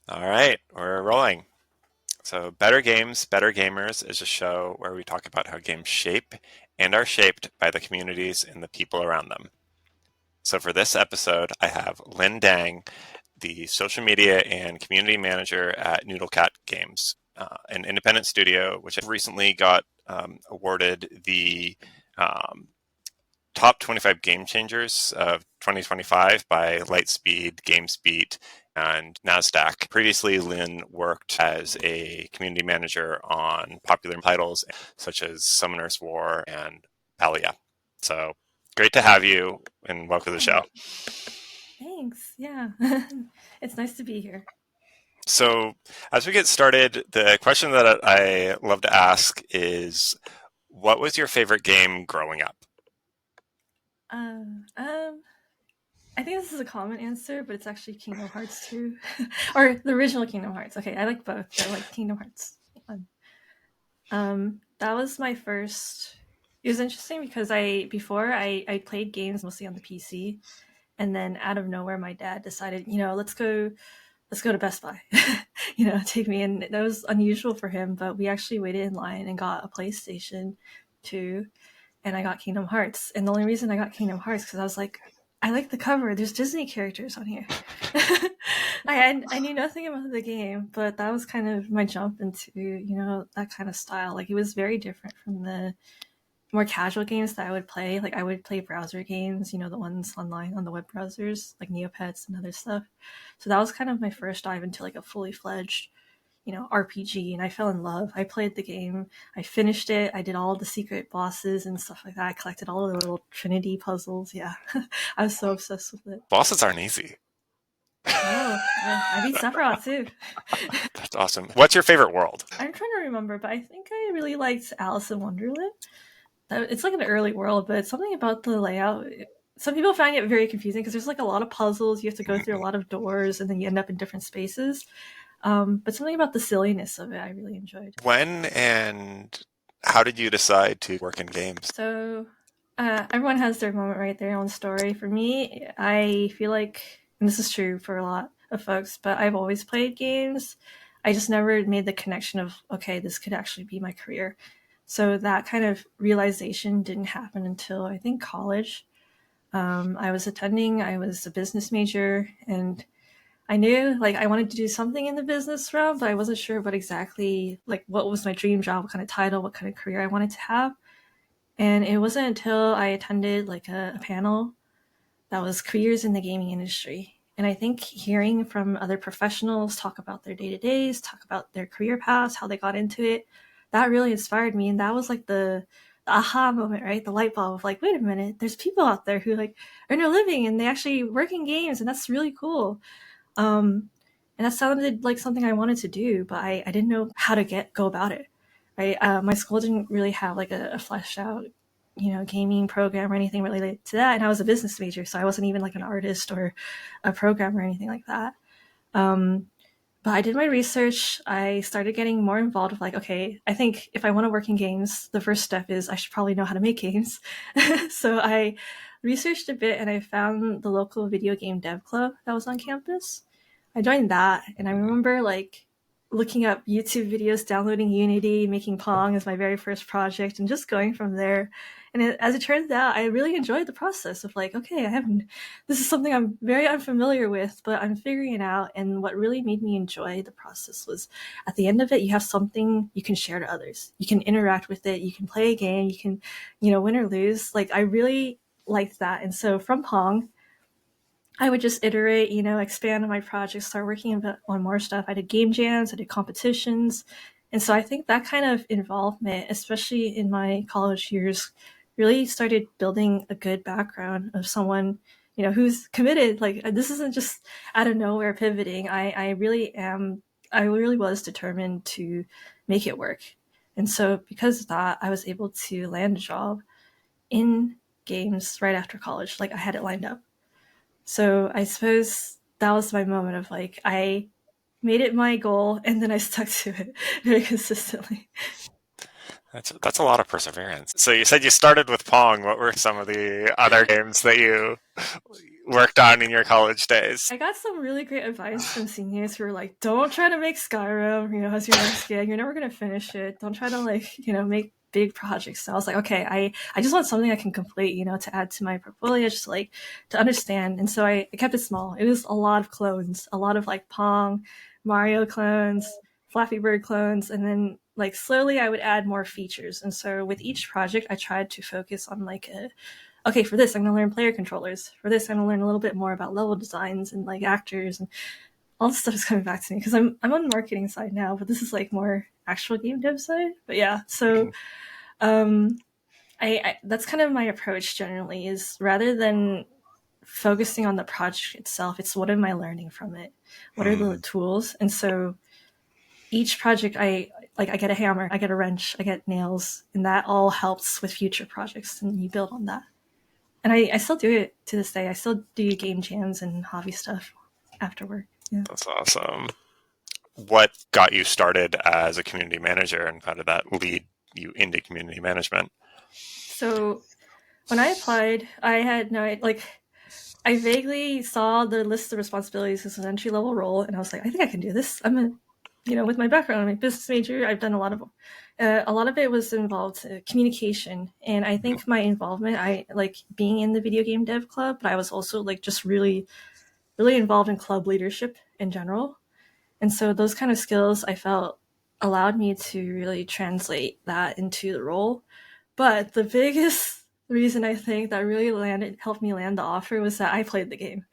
All right, we're rolling. So, Better Games, Better Gamers is a show where we talk about how games shape and are shaped by the communities and the people around them. So, for this episode, I have Lynn Dang, the social media and community manager at Noodle Games, an independent studio which recently got awarded the um, top 25 game changers of 2025 by Lightspeed, GameSpeed, and NASDAQ. Previously, Lynn worked as a community manager on popular titles such as Summoners War and Palia. So great to have you and welcome to the Oh, show. thanks. Yeah. It's nice to be here. So, as we get started, the question that I love to ask is what was your favorite game growing up? Um, um, I think this is a common answer, but it's actually Kingdom Hearts 2. Or the original Kingdom Hearts. Okay, I like both, but I like Kingdom Hearts 1. That was my first. It was interesting because I played games mostly on the PC, and then out of nowhere my dad decided, let's go to Best Buy. Take me in. That was unusual for him, but we actually waited in line and got a PlayStation 2, and I got Kingdom Hearts. And the only reason I got Kingdom Hearts because I was like, I like the cover. There's Disney characters on here. I knew nothing about the game, but that was kind of my jump into that kind of style. Like it was very different from the more casual games that I would play. Like I would play browser games, the ones online on the web browsers, like Neopets and other stuff. So that was kind of my first dive into like a fully fledged, RPG, and I fell in love. I played the game, I finished it, I did all the secret bosses and stuff like that. I collected all of the little Trinity puzzles. Yeah, I was so obsessed with it. Bosses aren't easy. No, I beat Sephiroth too. That's awesome. What's your favorite world? I'm trying to remember, but I think I really liked Alice in Wonderland. It's like an early world, but something about the layout. Some people find it very confusing because there's like a lot of puzzles. You have to go through a lot of doors, and then you end up in different spaces. But something about the silliness of it, I really enjoyed. When and how did you decide to work in games? So everyone has their moment, right? Their own story. For me, I feel like, and this is true for a lot of folks, but I've always played games. I just never made the connection of, okay, this could actually be my career. So that kind of realization didn't happen until I think college. I was a business major, and I knew like I wanted to do something in the business realm, but I wasn't sure what exactly, like what was my dream job, what kind of title, what kind of career I wanted to have. And it wasn't until I attended like a panel that was careers in the gaming industry. And I think hearing from other professionals talk about their day to days, talk about their career paths, how they got into it, that really inspired me. And that was like the aha moment, right? The light bulb of like, wait a minute, there's people out there who like earn a living and they actually work in games, and that's really cool. And that sounded like something I wanted to do, but I didn't know how to go about it. Right? My school didn't really have like a fleshed out, gaming program or anything related to that. And I was a business major, so I wasn't even like an artist or a programmer or anything like that. Um, but I did my research. I started getting more involved with like, okay, I think if I want to work in games, the first step is I should probably know how to make games. So I researched a bit and I found the local video game dev club that was on campus. I joined that, and I remember like looking up YouTube videos, downloading Unity, making Pong as my very first project, and just going from there. And as it turns out, I really enjoyed the process of like, okay, this is something I'm very unfamiliar with, but I'm figuring it out. And what really made me enjoy the process was at the end of it, you have something you can share to others. You can interact with it. You can play a game. You can, win or lose. Like I really liked that. And so from Pong, I would just iterate, expand on my project, start working on more stuff. I did game jams, I did competitions. And so I think that kind of involvement, especially in my college years, really started building a good background of someone, who's committed. Like this isn't just out of nowhere pivoting. I really was determined to make it work. And so because of that, I was able to land a job in games right after college. Like I had it lined up. So I suppose that was my moment of like, I made it my goal and then I stuck to it very consistently. That's a lot of perseverance. So you said you started with Pong. What were some of the other games that you worked on in your college days? I got some really great advice from seniors who were like, don't try to make Skyrim, as your next gig. You're never going to finish it. Don't try to make big projects. So I was like, okay, I just want something I can complete, to add to my portfolio, just like to understand. And so I kept it small. It was a lot of clones, a lot of like Pong, Mario clones, Flappy Bird clones, and then like slowly I would add more features. And so with each project, I tried to focus on like okay, for this, I'm going to learn player controllers. For this, I'm going to learn a little bit more about level designs and like actors, and all this stuff is coming back to me because I'm on the marketing side now, but this is like more actual game dev side. But yeah, so um, I that's kind of my approach generally is rather than focusing on the project itself, it's what am I learning from it? What are the tools? And so each project I get a hammer, I get a wrench, I get nails, and that all helps with future projects, and you build on that. And I still do it to this day. I still do game jams and hobby stuff after work. Yeah. That's awesome. What got you started as a community manager, and how did that lead you into community management? So when I applied, I had I vaguely saw the list of responsibilities as an entry level role, and I was like, I think I can do this. With my background, I'm a business major. I've done a lot of it was involved communication, and I think my involvement, I like being in the video game dev club, but I was also like just really, really involved in club leadership in general, and so those kind of skills I felt allowed me to really translate that into the role. But the biggest reason I think that really helped me land the offer was that I played the game.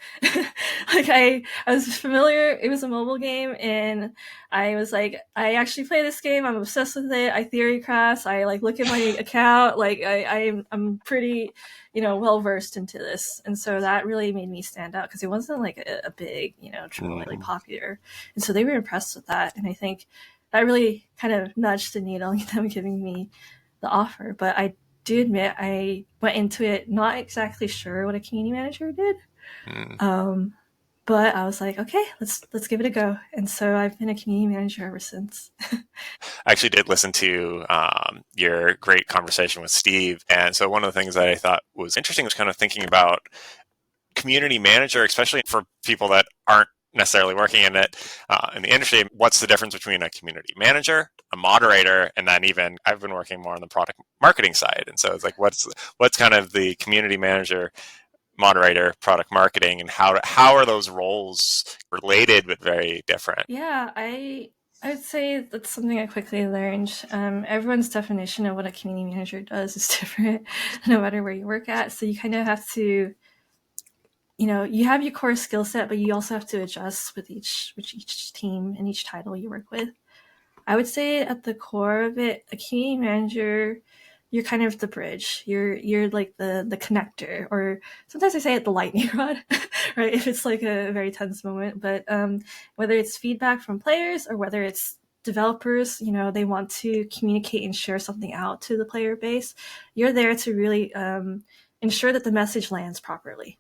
Like I was familiar. It was a mobile game, and I was like, I actually play this game. I'm obsessed with it. I theory class. I like look at my account. Like I'm pretty, well versed into this, and so that really made me stand out because it wasn't like a big, really popular, and so they were impressed with that, and I think that really kind of nudged the needle in them giving me the offer. But I do admit I went into it not exactly sure what a community manager did. But I was like, okay, let's give it a go. And so I've been a community manager ever since. I actually did listen to your great conversation with Steve. And so one of the things that I thought was interesting was kind of thinking about community manager, especially for people that aren't necessarily working in it in the industry. What's the difference between a community manager, a moderator, and then even I've been working more on the product marketing side. And so it's like, what's kind of the community manager, moderator, product marketing, and how are those roles related but very different? Yeah, I'd say that's something I quickly learned. Everyone's definition of what a community manager does is different, no matter where you work at. So you kind of have to, you have your core skill set, but you also have to adjust with each team and each title you work with. I would say at the core of it, a community manager, you're kind of the bridge. You're like the connector, or sometimes I say it the lightning rod, right? If it's like a very tense moment. But whether it's feedback from players or whether it's developers, they want to communicate and share something out to the player base, you're there to really ensure that the message lands properly,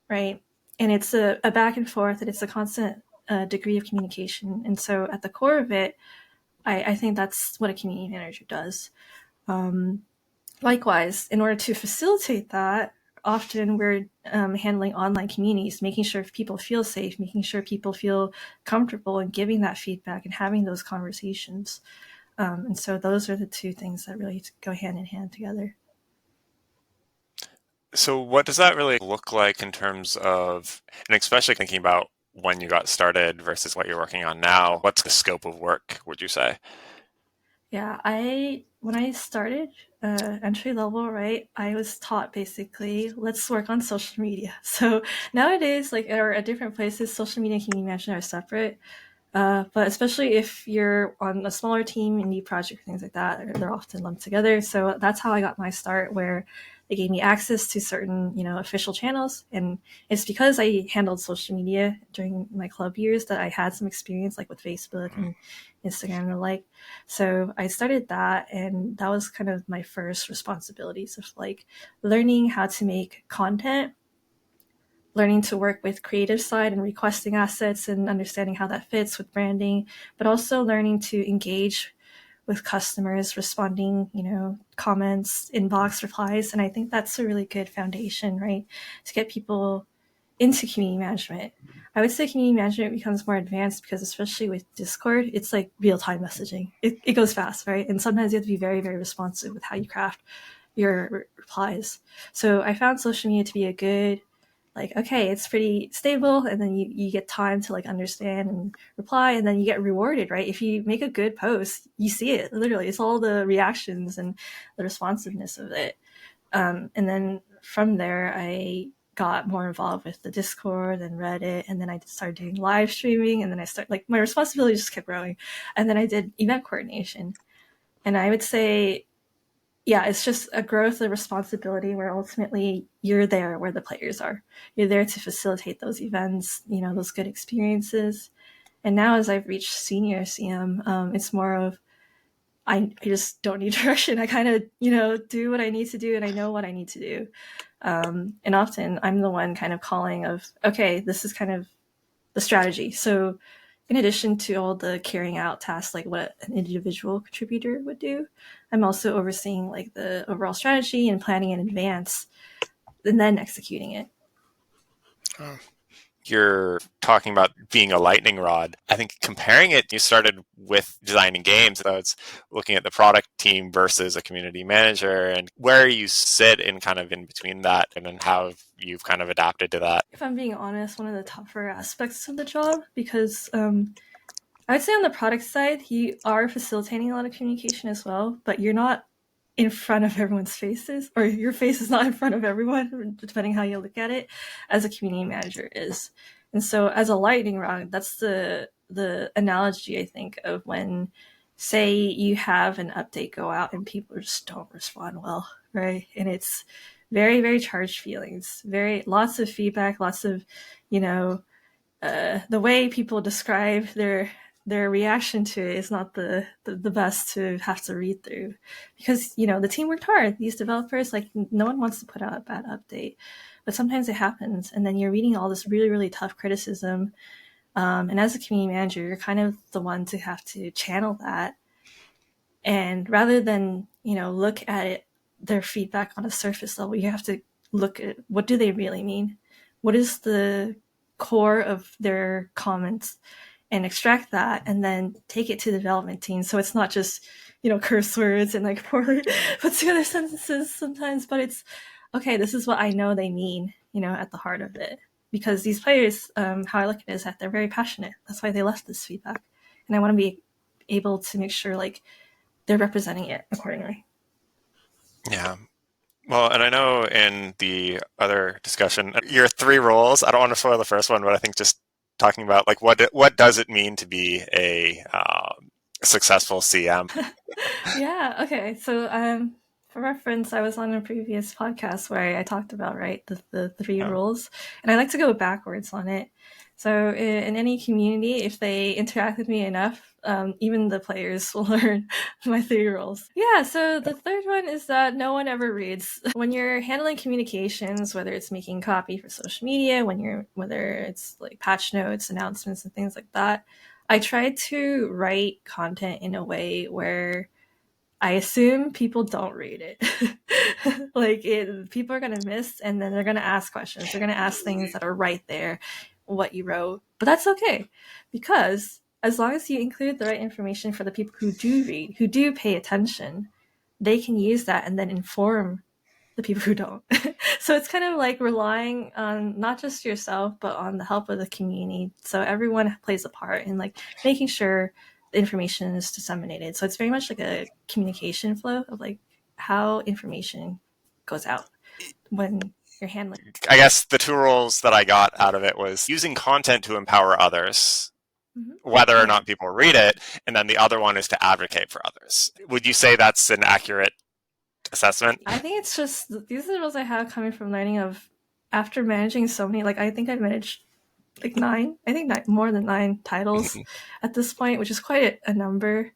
right? And it's a back and forth, and it's a constant degree of communication. And so at the core of it, I think that's what a community manager does. Likewise, in order to facilitate that, often we're handling online communities, making sure people feel safe, making sure people feel comfortable and giving that feedback and having those conversations. And so those are the two things that really go hand in hand together. So what does that really look like in terms of, and especially thinking about when you got started versus what you're working on now, what's the scope of work, would you say? Yeah, when I started entry level, right, I was taught basically let's work on social media. So nowadays, like or at different places, social media and community management are separate. But especially if you're on a smaller team, indie project, things like that, they're often lumped together. So that's how I got my start, where they gave me access to certain, official channels. And it's because I handled social media during my club years that I had some experience like with Facebook and Instagram and the like. So I started that, and that was kind of my first responsibilities of like learning how to make content, learning to work with creative side and requesting assets and understanding how that fits with branding, but also learning to engage with customers, responding, comments, inbox replies. And I think that's a really good foundation, right? To get people into community management. I would say community management becomes more advanced because, especially with Discord, it's like real-time messaging. It goes fast, right? And sometimes you have to be very, very responsive with how you craft your replies. So I found social media to be a good, like, okay, it's pretty stable, and then you get time to like understand and reply, and then you get rewarded, right? If you make a good post, you see it literally. It's all the reactions and the responsiveness of it. And then from there, I got more involved with the Discord and Reddit, and then I started doing live streaming, and then I started, like, my responsibility just kept growing. And then I did event coordination. And I would say, yeah, it's just a growth of responsibility where ultimately you're there where the players are. You're there to facilitate those events, those good experiences. And now as I've reached senior CM, it's more of, I just don't need direction. I kind of, do what I need to do, and I know what I need to do. And often I'm the one kind of calling of, okay, this is kind of the strategy. So in addition to all the carrying out tasks, like what an individual contributor would do, I'm also overseeing like the overall strategy and planning in advance and then executing it. You're talking about being a lightning rod. I think comparing it, you started with designing games, so it's looking at the product team versus a community manager, and where you sit in kind of in between that, and then how you've kind of adapted to that. If I'm being honest, one of the tougher aspects of the job, because I'd say on the product side, you are facilitating a lot of communication as well, but you're not in front of everyone's faces, or your face is not in front of everyone, depending how you look at it, as a community manager is. And so as a lightning rod, that's the analogy, I think, of when, say, you have an update go out and people just don't respond well, right? And it's very, very charged feelings, lots of feedback, lots of, the way people describe their reaction to it is not the best to have to read through, because the team worked hard. These developers, like, no one wants to put out a bad update, but sometimes it happens, and then you're reading all this really, really tough criticism, and as a community manager, you're kind of the one to have to channel that, and rather than look at it, their feedback on a surface level, you have to look at what do they really mean, what is the core of their comments, and extract that and then take it to the development team. So it's not just, curse words and like poorly put together sentences sometimes, but it's, okay, this is what I know they mean, at the heart of it. Because these players, how I look at it is that they're very passionate. That's why they left this feedback. And I want to be able to make sure like they're representing it accordingly. Yeah. Well, and I know in the other discussion, your 3 roles, I don't want to spoil the first one, but I think just talking about like what does it mean to be a successful CM? Yeah. Okay. So for reference, I was on a previous podcast where I talked about, right, the 3 roles, and I like to go backwards on it. So in any community, if they interact with me enough, even the players will learn my 3 roles. Yeah, so the third one is that no one ever reads. When you're handling communications, whether it's making copy for social media, whether it's like patch notes, announcements, and things like that, I try to write content in a way where I assume people don't read it. People are going to miss, and then they're going to ask questions. They're going to ask things that are right there, what you wrote. But that's okay, because as long as you include the right information for the people who do read, who do pay attention, they can use that and then inform the people who don't. So it's kind of like relying on not just yourself, but on the help of the community. So everyone plays a part in like making sure the information is disseminated. So it's very much like a communication flow of like how information goes out when you're handling. I guess the 2 roles that I got out of it was using content to empower others, whether or not people read it, and then the other one is to advocate for others. Would you say that's an accurate assessment? I think it's just, these are the roles I have coming from learning of, after managing so many, like I think I've managed like 9, I think more than 9 titles at this point, which is quite a number.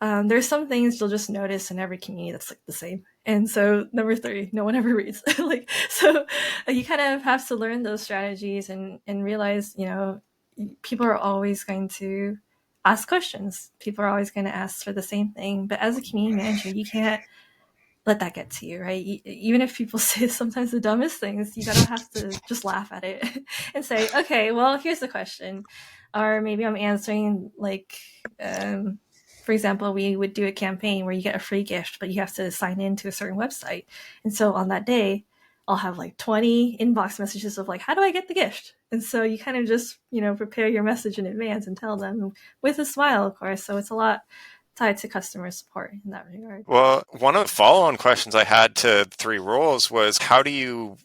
There's some things you'll just notice in every community that's like the same. And so number 3, no one ever reads. So you kind of have to learn those strategies and realize, people are always going to ask questions. People are always going to ask for the same thing. But as a community manager, you can't let that get to you, right? Even if people say sometimes the dumbest things, you gotta have to just laugh at it and say, okay, well, here's the question. Or maybe I'm answering like, for example, we would do a campaign where you get a free gift, but you have to sign in to a certain website. And so on that day, I'll have like 20 inbox messages of like, how do I get the gift? And so you kind of just, prepare your message in advance and tell them with a smile, of course. So it's a lot tied to customer support in that regard. Well, one of the follow-on questions I had to three rules was how do you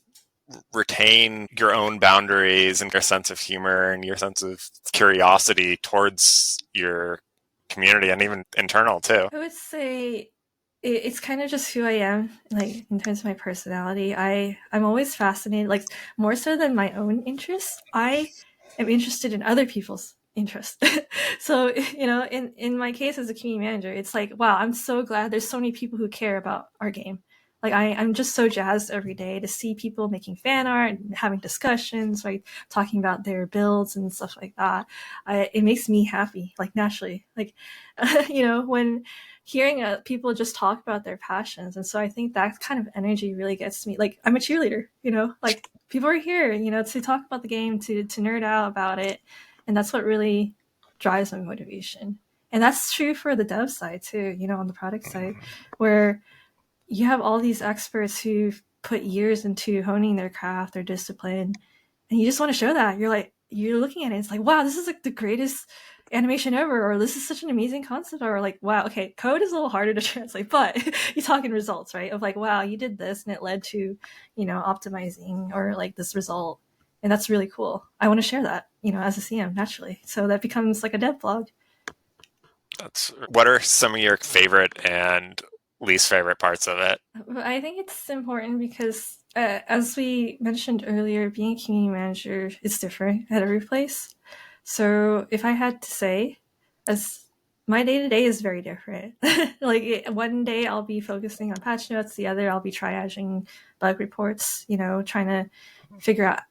retain your own boundaries and your sense of humor and your sense of curiosity towards your community and even internal too? I would say it's kind of just who I am, like in terms of my personality. I'm always fascinated, like more so than my own interests. I am interested in other people's interests. So in my case as a community manager, it's like, wow, I'm so glad there's so many people who care about our game. Like I'm just so jazzed every day to see people making fan art and having discussions, like talking about their builds and stuff like that. It makes me happy, like naturally, like when hearing people just talk about their passions. And so I think that kind of energy really gets me. Like I'm a cheerleader, like people are here, to talk about the game, to nerd out about it. And that's what really drives my motivation. And that's true for the dev side too, on the product side, where you have all these experts who've put years into honing their craft, their discipline, and you just want to show that. You're looking at it, it's like, wow, this is like the greatest animation ever, or this is such an amazing concept, or like, wow, okay, code is a little harder to translate, but you talk in results, right? Of like, wow, you did this and it led to, optimizing or like this result. And that's really cool. I want to share that, as a CM naturally. So that becomes like a dev blog. What are some of your favorite and least favorite parts of it? I think it's important because, as we mentioned earlier, being a community manager is different at every place. So if I had to say, as my day to day is very different. Like one day I'll be focusing on patch notes, the other I'll be triaging bug reports. Trying to figure out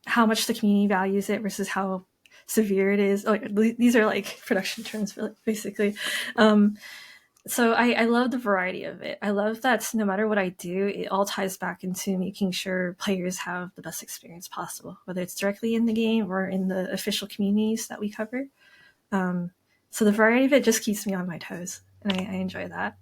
how much the community values it versus how severe it is. Like these are like production terms, basically. So I love the variety of it. I love that no matter what I do, it all ties back into making sure players have the best experience possible, whether it's directly in the game or in the official communities that we cover. So the variety of it just keeps me on my toes, and I enjoy that.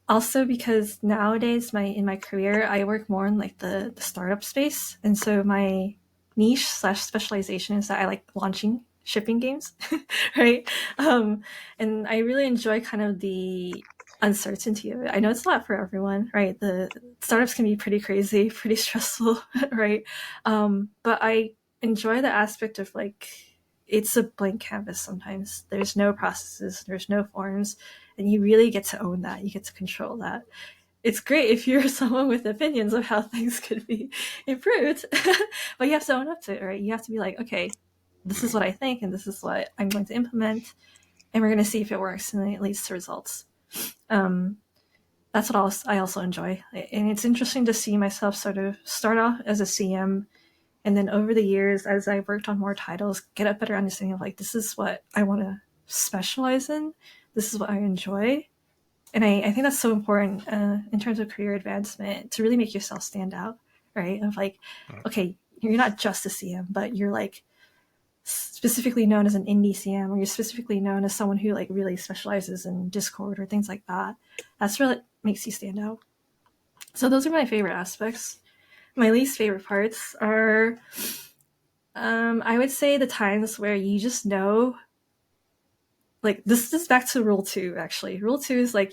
Also, because nowadays in my career, I work more in like the startup space, and so my niche / specialization is that I like launching shipping games, right? And I really enjoy kind of the uncertainty of it. I know it's not for everyone, right? The startups can be pretty crazy, pretty stressful, right? But I enjoy the aspect of like it's a blank canvas sometimes. There's no processes, there's no forms, and you really get to own that. You get to control that. It's great if you're someone with opinions of how things could be improved, but you have to own up to it, right? You have to be like, okay, this is what I think, and this is what I'm going to implement, and we're going to see if it works, and then it leads to results. That's what I also enjoy, and it's interesting to see myself sort of start off as a CM, and then over the years, as I've worked on more titles, get a better understanding of like, this is what I want to specialize in, this is what I enjoy. And I think that's so important in terms of career advancement, to really make yourself stand out, right? Of like, okay, you're not just a CM, but you're like specifically known as an indie CM, or you're specifically known as someone who like really specializes in Discord or things like that. That's what makes you stand out. So those are my favorite aspects. My least favorite parts are, I would say, the times where you just know, like this is back to rule 2 actually. Rule 2 is like,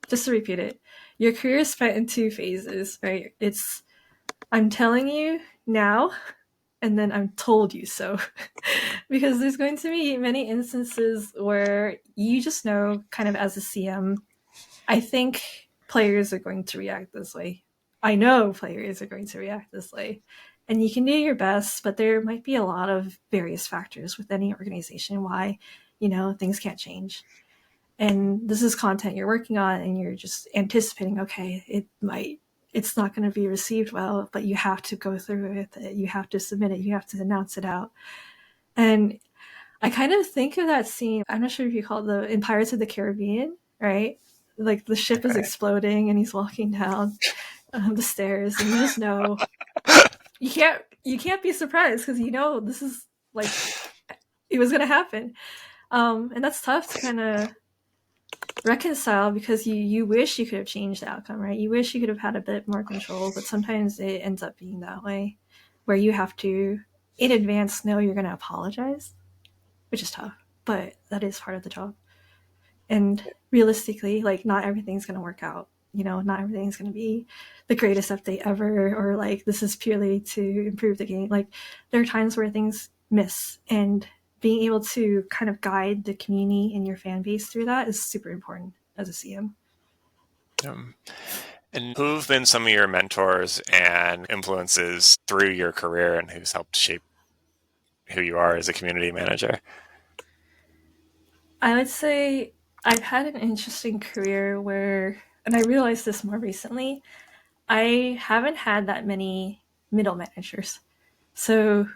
just to repeat it, your career is spent in 2 phases, right? It's I'm telling you now, and then I'm told you so. Because there's going to be many instances where you just know, kind of as a CM, I think players are going to react this way. I know players are going to react this way. And you can do your best, but there might be a lot of various factors with any organization why, things can't change. And this is content you're working on, and you're just anticipating, okay, it's not going to be received well, but you have to go through with it. You have to submit it. You have to announce it out. And I kind of think of that scene. I'm not sure if you call it in Pirates of the Caribbean, right? Like the ship is Okay. exploding and he's walking down the stairs, and you just know you can't be surprised because you know this is like it was gonna happen. And that's tough to kind of reconcile because you wish you could have changed the outcome, right? You wish you could have had a bit more control, but sometimes it ends up being that way, where you have to in advance know you're gonna apologize, which is tough, but that is part of the job. And realistically, like not everything's going to work out. You know, not everything's going to be the greatest update ever, or like this is purely to improve the game. Like there are times where things miss, and being able to kind of guide the community and your fan base through that is super important as a CM. Um, and who've been some of your mentors and influences through your career, and who's helped shape who you are as a community manager? I would say I've had an interesting career where, and I realized this more recently, I haven't had that many middle managers. So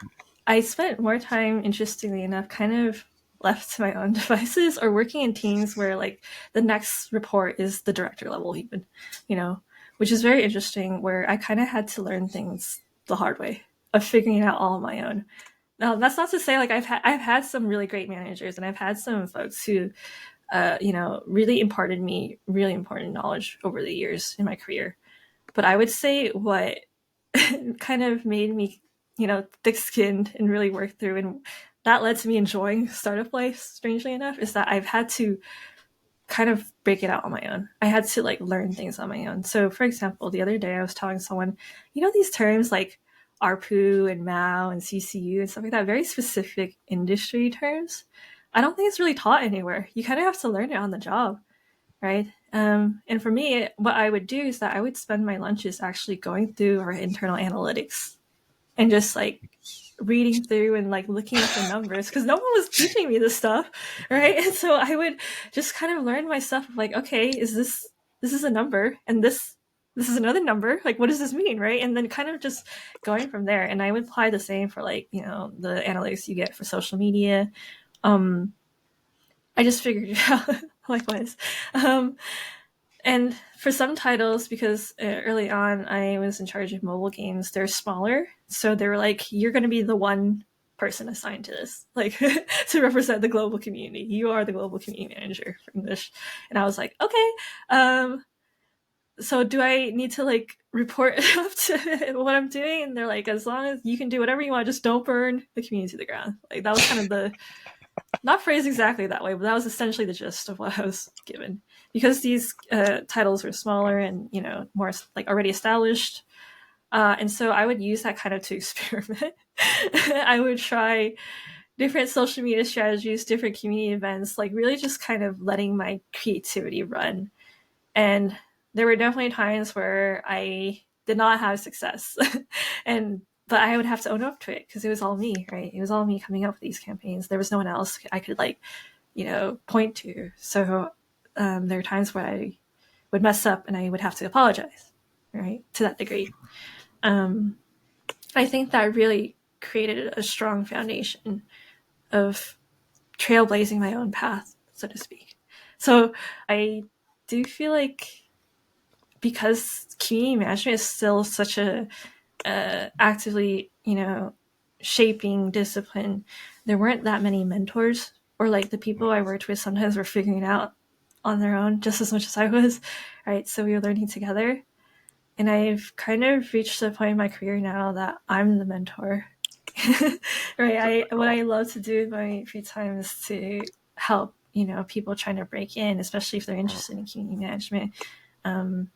I spent more time, interestingly enough, kind of left to my own devices or working in teams where like the next report is the director level even, you know, which is very interesting where I kind of had to learn things the hard way of figuring it out all on my own. Now that's not to say like I've had some really great managers and I've had some folks who you know really imparted me really important knowledge over the years in my career. But I would say what kind of made me, you know, thick skinned and really work through, and that led to me enjoying startup life, strangely enough, is that I've had to kind of break it out on my own. I had to like learn things on my own. So, for example, the other day I was telling someone, you know, these terms like ARPU and MAU and CCU and stuff like that, very specific industry terms. I don't think it's really taught anywhere. You kind of have to learn it on the job, right? And for me, what I would do is that I would spend my lunches actually going through our internal analytics and just like reading through and like looking at the numbers because no one was teaching me this stuff, right? And so I would just kind of learn my stuff of like, okay, this is a number and this is another number. Like, what does this mean, right? And then kind of just going from there. And I would apply the same for like you know the analytics you get for social media. Um, I just figured it out likewise. Um, and for some titles, because early on I was in charge of mobile games, they're smaller. So they were like, you're going to be the one person assigned to this, like to represent the global community. You are the global community manager for English. And I was like, okay, so do I need to like report up to what I'm doing? And they're like, as long as you can do whatever you want, just don't burn the community to the ground. Like that was kind of the not phrased exactly that way, but that was essentially the gist of what I was given. Because these titles were smaller and you know more like already established, and so I would use that kind of to experiment. I would try different social media strategies, different community events, like really just kind of letting my creativity run. And there were definitely times where I did not have success, and but I would have to own up to it because it was all me, right? It was all me coming up with these campaigns. There was no one else I could like, you know, point to. So there are times where I would mess up and I would have to apologize, right? To that degree. Um, I think that really created a strong foundation of trailblazing my own path, so to speak. So I do feel like because community management is still such a actively, you know, shaping discipline, there weren't that many mentors, or like the people I worked with sometimes were figuring it out on their own just as much as I was, right? So we were learning together. And I've kind of reached the point in my career now that I'm the mentor. Right? What I love to do in my free time is to help, you know, people trying to break in, especially if they're interested in community management. Um,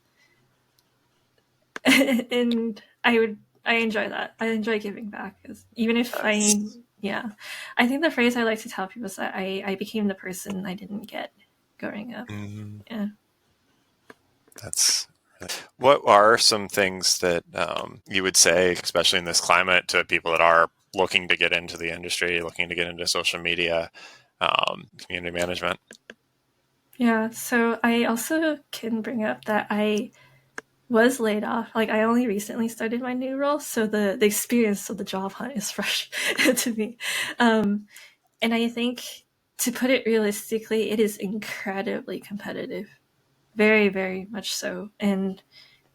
and I enjoy that. I enjoy giving back, even if That's, yeah, I think the phrase I like to tell people is that I became the person I didn't get growing up. mm, Yeah. that's what are some things that you would say, especially in this climate, to people that are looking to get into the industry, looking to get into social media, community management? Yeah. So I also can bring up that I was laid off. Like I only recently started my new role, so the experience of the job hunt is fresh to me. Um, And I think, to put it realistically, it is incredibly competitive. Very, very much so. And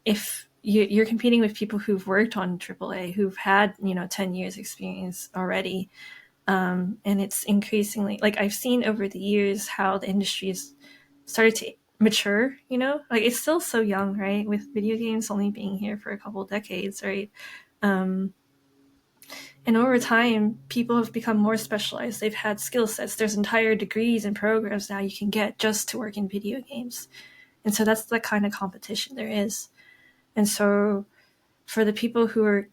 if you're competing with people who've worked on AAA, who've had 10 years experience already, and it's increasingly, like, I've seen over the years how the industry's started to mature. Like, it's still so young, right? With video games only being here for a couple of decades, right? Um, and over time, people have become more specialized. They've had skill sets. There's entire degrees and programs now you can get just to work in video games. And so that's the kind of competition there is. And so for the people who are,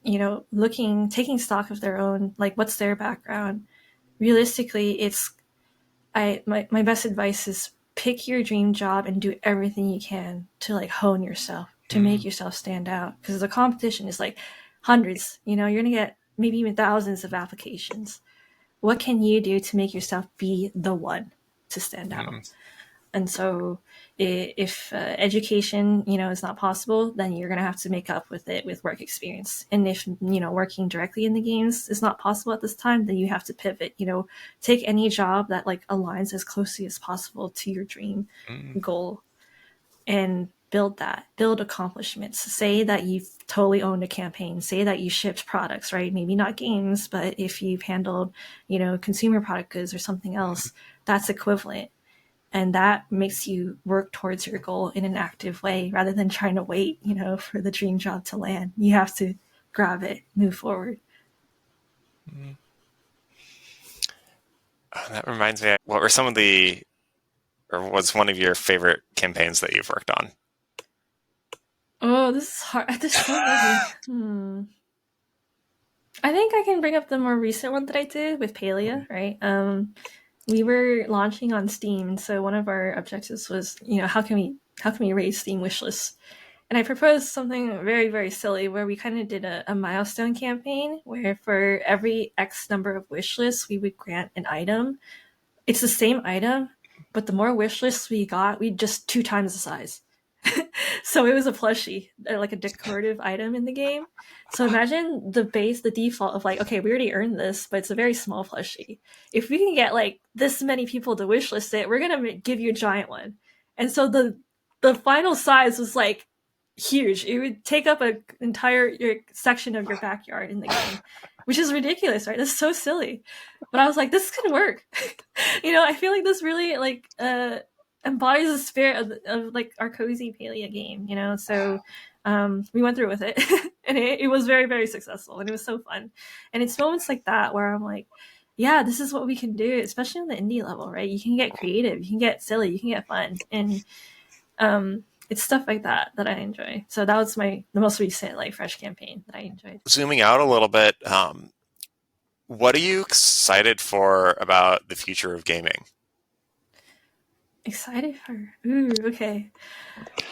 taking stock of their own, like, what's their background, realistically, my best advice is pick your dream job and do everything you can to, like, hone yourself, to make yourself stand out. Because the competition is like hundreds, you're going to get maybe even thousands of applications. What can you do to make yourself be the one to stand out? And so if education, is not possible, then you're going to have to make up with it with work experience. And if, working directly in the games is not possible at this time, then you have to pivot, take any job that, like, aligns as closely as possible to your dream goal and build accomplishments. Say that you've totally owned a campaign, say that you shipped products, right? Maybe not games, but if you've handled, consumer product goods or something else, that's equivalent. And that makes you work towards your goal in an active way rather than trying to wait, for the dream job to land. You have to grab it, move forward. That reminds me, what were some of the, or what's one of your favorite campaigns that you've worked on? Oh, this is hard. There's so many. I think I can bring up the more recent one that I did with Palia, right? We were launching on Steam, and so one of our objectives was, how can we raise Steam wishlists? And I proposed something very, very silly where we kind of did a milestone campaign where for every X number of wish lists, we would grant an item. It's the same item, but the more wish lists we got, we just 2 times the size. So it was a plushie, like a decorative item in the game. So imagine the default of, like, okay, we already earned this, but it's a very small plushie. If we can get, like, this many people to wishlist it, we're gonna give you a giant one. And so the final size was, like, huge. It would take up an entire section of your backyard in the game, which is ridiculous, right? That's so silly. But I was like, this could work. I feel like this really, like, embodies the spirit of like our cozy Palia game, So we went through with it, and it was very, very successful, and it was so fun. And it's moments like that where I'm like, yeah, this is what we can do, especially on the indie level, right? You can get creative, you can get silly, you can get fun, and it's stuff like that I enjoy. So that was the most recent, like, fresh campaign that I enjoyed. Zooming out a little bit, what are you excited for about the future of gaming? Excited for? Ooh, okay.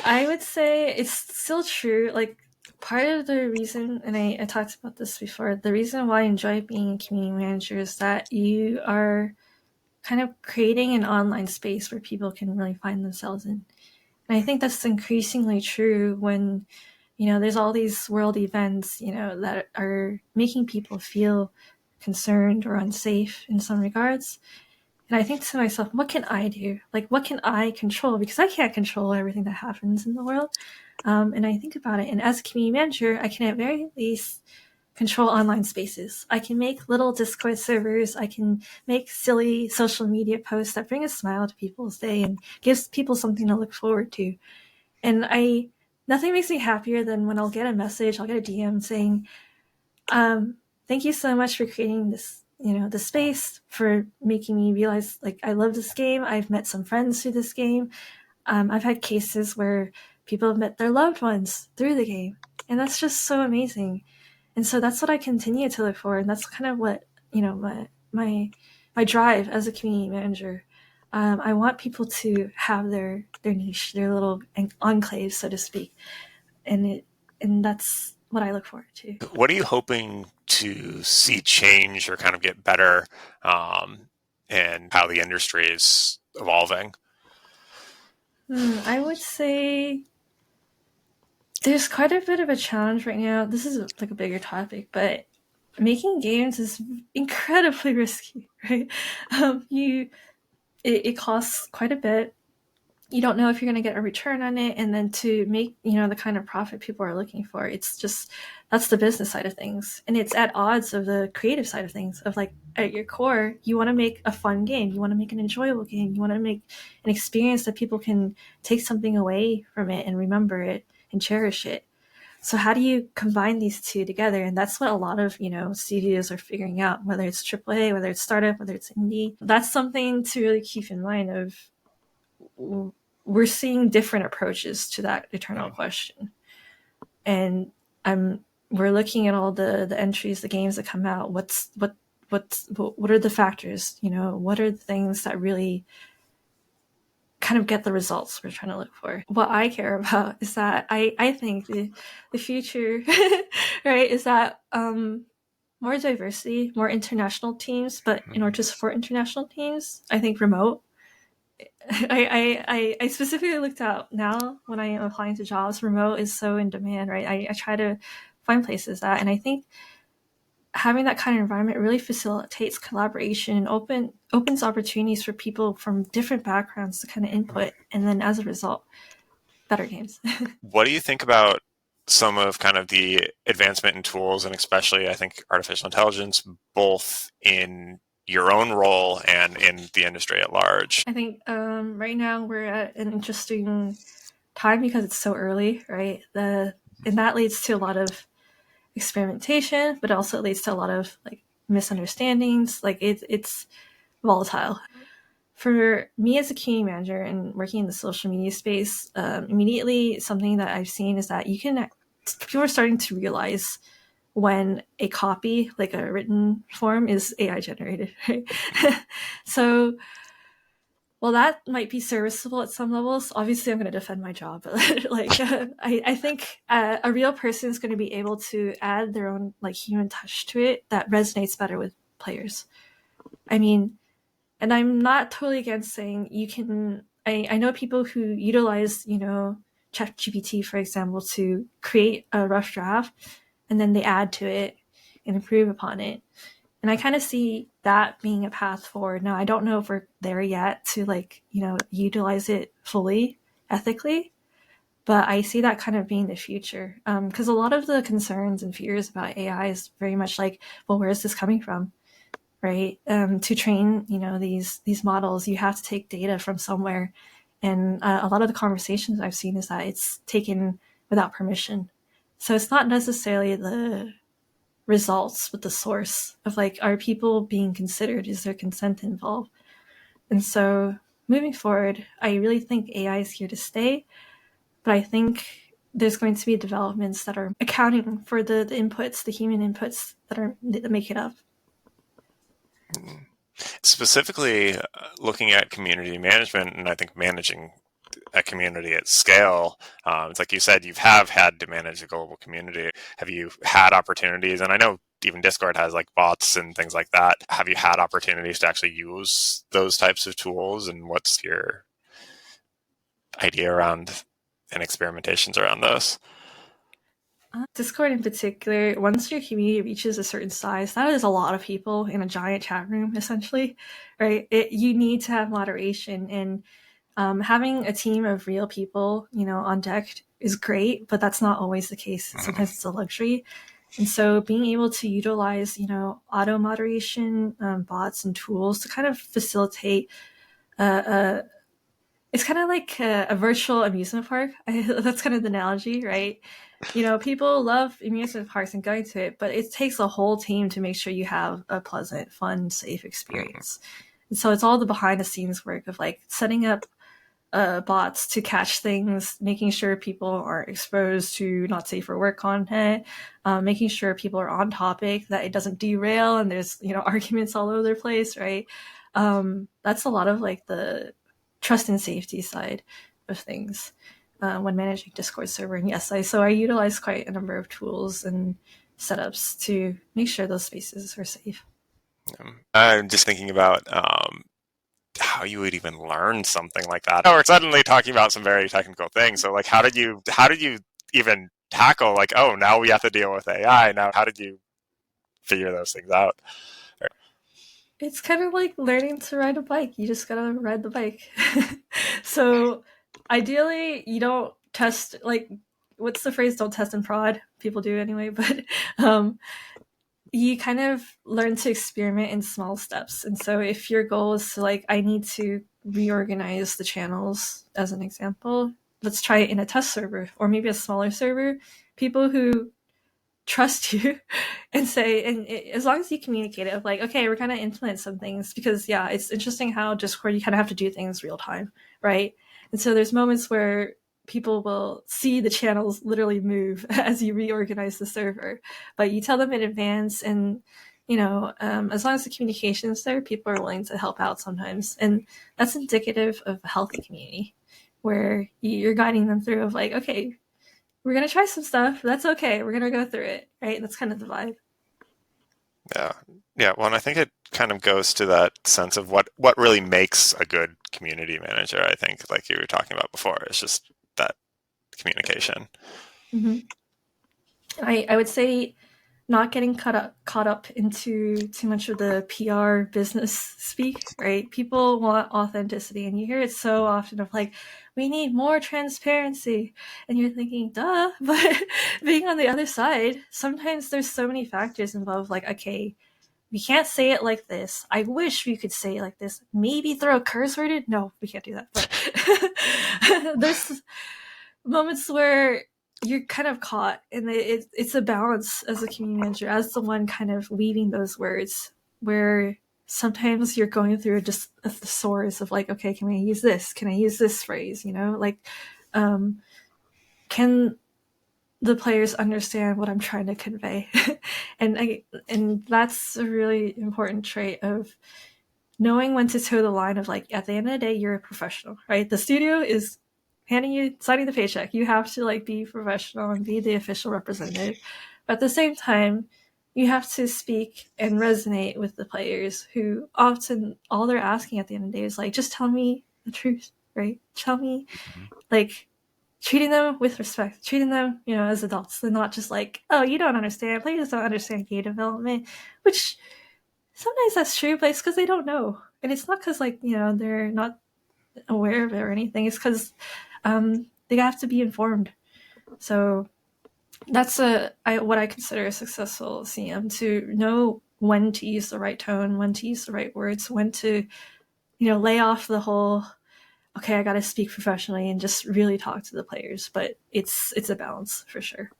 I would say it's still true. Like, part of the reason, and I talked about this before, the reason why I enjoy being a community manager is that you are kind of creating an online space where people can really find themselves in. And I think that's increasingly true when, there's all these world events, that are making people feel concerned or unsafe in some regards. And I think to myself, what can I do? Like, what can I control? Because I can't control everything that happens in the world. And I think about it. And as a community manager, I can at very least control online spaces. I can make little Discord servers. I can make silly social media posts that bring a smile to people's day and gives people something to look forward to. And nothing makes me happier than when I'll get a message, I'll get a DM saying, thank you so much for creating this, the space, for making me realize, like, I love this game. I've met some friends through this game. I've had cases where people have met their loved ones through the game, and that's just so amazing. And so that's what I continue to look for, and that's kind of what, my drive as a community manager. I want people to have their niche, their little enclave, so to speak, and that's what I look forward to. What are you hoping to see change or kind of get better in how the industry is evolving? I would say there's quite a bit of a challenge right now. This is like a bigger topic, but making games is incredibly risky, right? You it costs quite a bit. You don't know if you're going to get a return on it, and then to make the kind of profit people are looking for, it's just that's the business side of things, and it's at odds of the creative side of things. Of like at your core, you want to make a fun game, you want to make an enjoyable game, you want to make an experience that people can take something away from it and remember it and cherish it. So how do you combine these two together? And that's what a lot of studios are figuring out, whether it's AAA, whether it's startup, whether it's indie. That's something to really keep in mind. Of we're seeing different approaches to that eternal question, and I'm we're looking at all the entries, the games that come out. What are the factors? What are the things that really kind of get the results we're trying to look for? What I care about is that I think the future, right, is that more diversity, more international teams. But in order to support international teams, I think remote. I specifically looked out now when I am applying to jobs. Remote is so in demand, right? I try to find places that, and I think having that kind of environment really facilitates collaboration and opens opportunities for people from different backgrounds to kind of input, and then as a result, better games. What do you think about some of kind of the advancement in tools, and especially I think artificial intelligence, both in your own role and in the industry at large? I think right now we're at an interesting time because it's so early, right? And that leads to a lot of experimentation, but also leads to a lot of like misunderstandings. Like it's volatile. For me as a community manager and working in the social media space, immediately something that I've seen is that people are starting to realize when a copy, like a written form, is AI generated, right? So well, that might be serviceable at some levels. Obviously, I'm going to defend my job, but I think a real person is going to be able to add their own like human touch to it that resonates better with players. I mean, and I'm not totally against saying you can. I know people who utilize ChatGPT, for example, to create a rough draft, and then they add to it and improve upon it. And I kind of see that being a path forward. Now, I don't know if we're there yet to utilize it fully ethically, but I see that kind of being the future. Because a lot of the concerns and fears about AI is very much like, well, where is this coming from? Right? To train, these models, you have to take data from somewhere. And a lot of the conversations I've seen is that it's taken without permission. So it's not necessarily the results with the source of like, are people being considered? Is there consent involved? And so moving forward, I really think AI is here to stay, but I think there's going to be developments that are accounting for the inputs, the human inputs that make it up. Specifically, looking at community management, and I think managing a community at scale, it's like you said, you have had to manage a global community. Have you had opportunities? And I know even Discord has like bots and things like that. Have you had opportunities to actually use those types of tools? And what's your idea around and experimentations around those? Discord in particular, once your community reaches a certain size, that is a lot of people in a giant chat room, essentially, right? You need to have moderation, and having a team of real people, on deck is great, but that's not always the case. Sometimes it's a luxury. And so being able to utilize, auto moderation, bots and tools to kind of facilitate it's kind of like a virtual amusement park. That's kind of the analogy, right? People love amusement parks and going to it, but it takes a whole team to make sure you have a pleasant, fun, safe experience. And so it's all the behind the scenes work of like setting up bots to catch things, making sure people are exposed to not safe for work content, making sure people are on topic, that it doesn't derail and there's arguments all over the place, right? That's a lot of like the trust and safety side of things when managing Discord server. And yes, I utilize quite a number of tools and setups to make sure those spaces are safe. I'm just thinking about how you would even learn something like that. Oh, we're suddenly talking about some very technical things. So like, how did you even tackle like, oh, now we have to deal with AI. Now, how did you figure those things out. It's kind of like learning to ride a bike. You just gotta ride the bike. So ideally, you don't test, like, what's the phrase? Don't test and prod. People do anyway, but um, you kind of learn to experiment in small steps. And so if your goal is to, like, I need to reorganize the channels, as an example, let's try it in a test server or maybe a smaller server. People who trust you and say, and as long as you communicate it, like, okay, we're gonna implement some things, because yeah, it's interesting how Discord, you kind of have to do things real time, right? And so there's moments where people will see the channels literally move as you reorganize the server, but you tell them in advance, and as long as the communication is there, people are willing to help out sometimes, and that's indicative of a healthy community where you're guiding them through of like, okay, we're gonna try some stuff. That's okay. We're gonna go through it, right? That's kind of the vibe. Yeah. Yeah. Well, and I think it kind of goes to that sense of what really makes a good community manager. I think, like you were talking about before, it's just that communication. Mm-hmm. I would say not getting caught up into too much of the PR business speak, right? People want authenticity, and you hear it so often of like, we need more transparency, and you're thinking, duh. But being on the other side, sometimes there's so many factors involved. Like, okay, we can't say it like this. I wish we could say it like this. Maybe throw a curse word in. No, we can't do that. But there's moments where you're kind of caught, and it's a balance as a community manager, as the one kind of weaving those words, where sometimes you're going through just a thesaurus of like, okay, can I use this? Can I use this phrase? Like, can the players understand what I'm trying to convey? and that's a really important trait of knowing when to toe the line of like, at the end of the day, you're a professional, right? The studio is signing the paycheck. You have to like be professional and be the official representative. But at the same time, you have to speak and resonate with the players, who often all they're asking at the end of the day is like, just tell me the truth, right? Tell me, like, treating them with respect, treating them, as adults, and not just like, oh, you don't understand. Players don't understand game development, which sometimes that's true, but it's because they don't know. And it's not because, like, they're not aware of it or anything. It's because they have to be informed. So that's what I consider a successful CM, to know when to use the right tone, when to use the right words, when to, lay off the whole, okay, I got to speak professionally and just really talk to the players. But it's a balance for sure.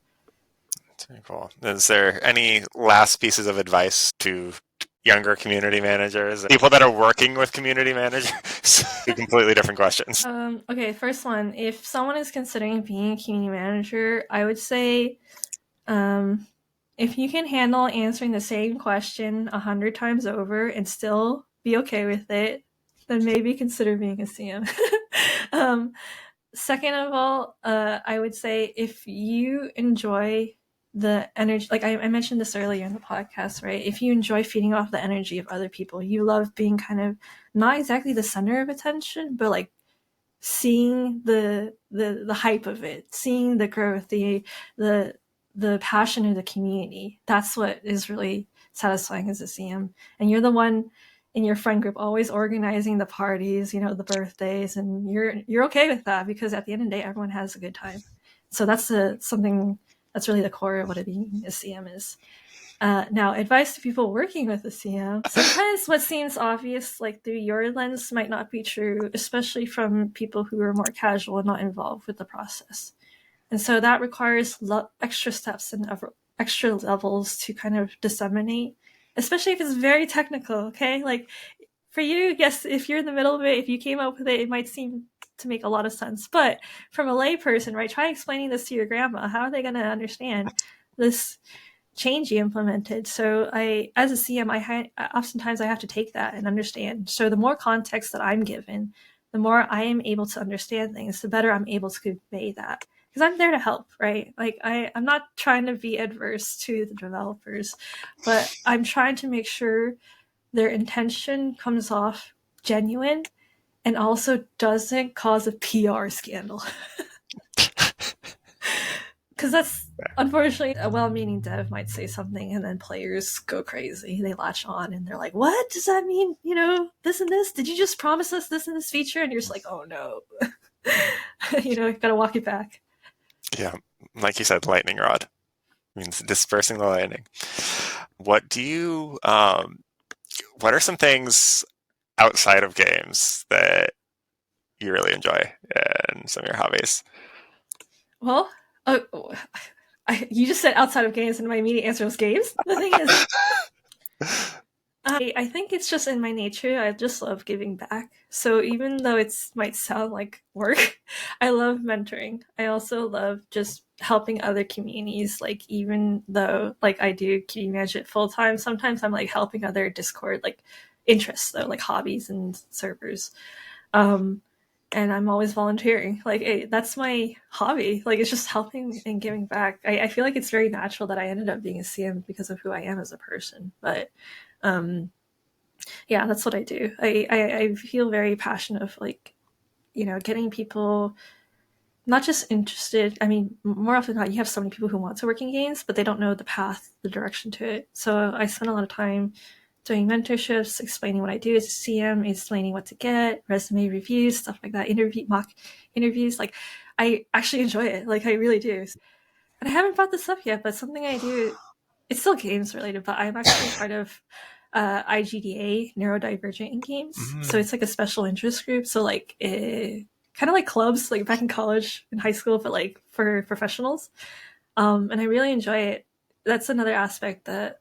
That's very cool. Is there any last pieces of advice to younger community managers, people that are working with community managers? Two completely different questions. Okay, first one. If someone is considering being a community manager, I would say, if you can handle answering the same question 100 times over and still be okay with it, then maybe consider being a CM. Second of all, I would say if you enjoy the energy, like I mentioned this earlier in the podcast, right? If you enjoy feeding off the energy of other people, you love being kind of not exactly the center of attention, but like seeing the hype of it, seeing the growth, the passion of the community. That's what is really satisfying as a CM. And you're the one in your friend group always organizing the parties, the birthdays, and you're okay with that, because at the end of the day, everyone has a good time. So that's something that's really the core of what being a CM is. Now, advice to people working with a CM. Sometimes what seems obvious, like through your lens, might not be true, especially from people who are more casual and not involved with the process. And so that requires extra steps and extra levels to kind of disseminate, especially if it's very technical, okay? Like, for you, yes, if you're in the middle of it, if you came up with it, it might seem to make a lot of sense. But from a layperson, right, try explaining this to your grandma. How are they going to understand this change you implemented? So as a CM, oftentimes I have to take that and understand. So the more context that I'm given, the more I am able to understand things, the better I'm able to convey that. Because I'm there to help, right? Like, I'm not trying to be adverse to the developers, but I'm trying to make sure their intention comes off genuine and also doesn't cause a PR scandal. because that's unfortunately a well-meaning dev might say something and then players go crazy, they latch on and they're like, what does that mean, this and this, did you just promise us this and this feature, and you're just like, oh no. Gotta walk it back. Yeah, like you said, lightning rod means dispersing the lightning. What do you what are some things outside of games that you really enjoy in some of your hobbies? Well, you just said outside of games, and my immediate answer was games. The thing is, I think it's just in my nature. I just love giving back. So even though it might sound like work, I love mentoring. I also love just helping other communities. Like even though like I do community manage it full time, sometimes I'm like helping other Discord like interests though, like hobbies and servers. Um, and I'm always volunteering. Like, hey, that's my hobby. Like, it's just helping and giving back. I feel like it's very natural that I ended up being a CM because of who I am as a person. But um, yeah, that's what I do. I feel very passionate of like, getting people not just interested. I mean, more often than not, you have so many people who want to work in games, but they don't know the path, the direction to it. So I spend a lot of time doing mentorships, explaining what I do as a CM, explaining what to get, resume reviews, stuff like that, mock interviews. Like, I actually enjoy it. Like, I really do. And I haven't brought this up yet, but something I do, it's still games related, but I'm actually part of IGDA, Neurodivergent in Games. So Mm. it's like a special interest group. So like kind of like clubs, like back in college and high school, but like for professionals. And I really enjoy it. That's another aspect that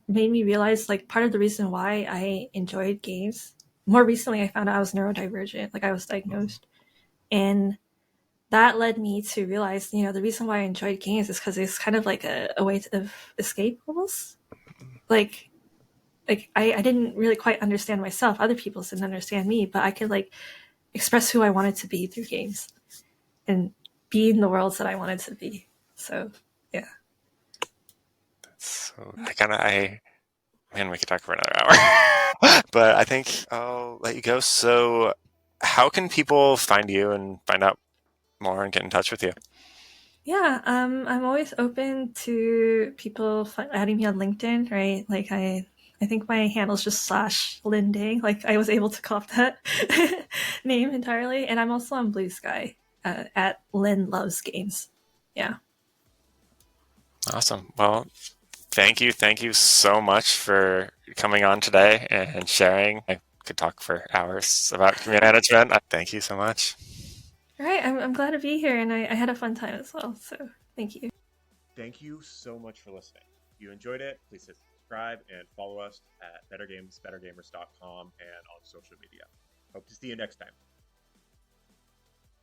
made me realize like part of the reason why I enjoyed games. More recently, I found out I was neurodivergent, like I was diagnosed, and that led me to realize, the reason why I enjoyed games is because it's kind of like a way of escape almost. Like, I didn't really quite understand myself. Other people didn't understand me, but I could like express who I wanted to be through games and be in the worlds that I wanted to be. So, yeah. So man, we could talk for another hour. But I think I'll let you go. So how can people find you and find out more and get in touch with you? Yeah, I'm always open to people adding me on LinkedIn, right? Like I think my handle's just slash Linding. Like I was able to cop that name entirely, and I'm also on Blue Sky at Lynn Loves Games. Yeah. Awesome. Well, thank you so much for coming on today and sharing. I could talk for hours about community management. Thank you so much. All right, I'm glad to be here, and I had a fun time as well. So thank you. Thank you so much for listening. If you enjoyed it, please hit subscribe and follow us at bettergamesbettergamers.com and on social media. Hope to see you next time.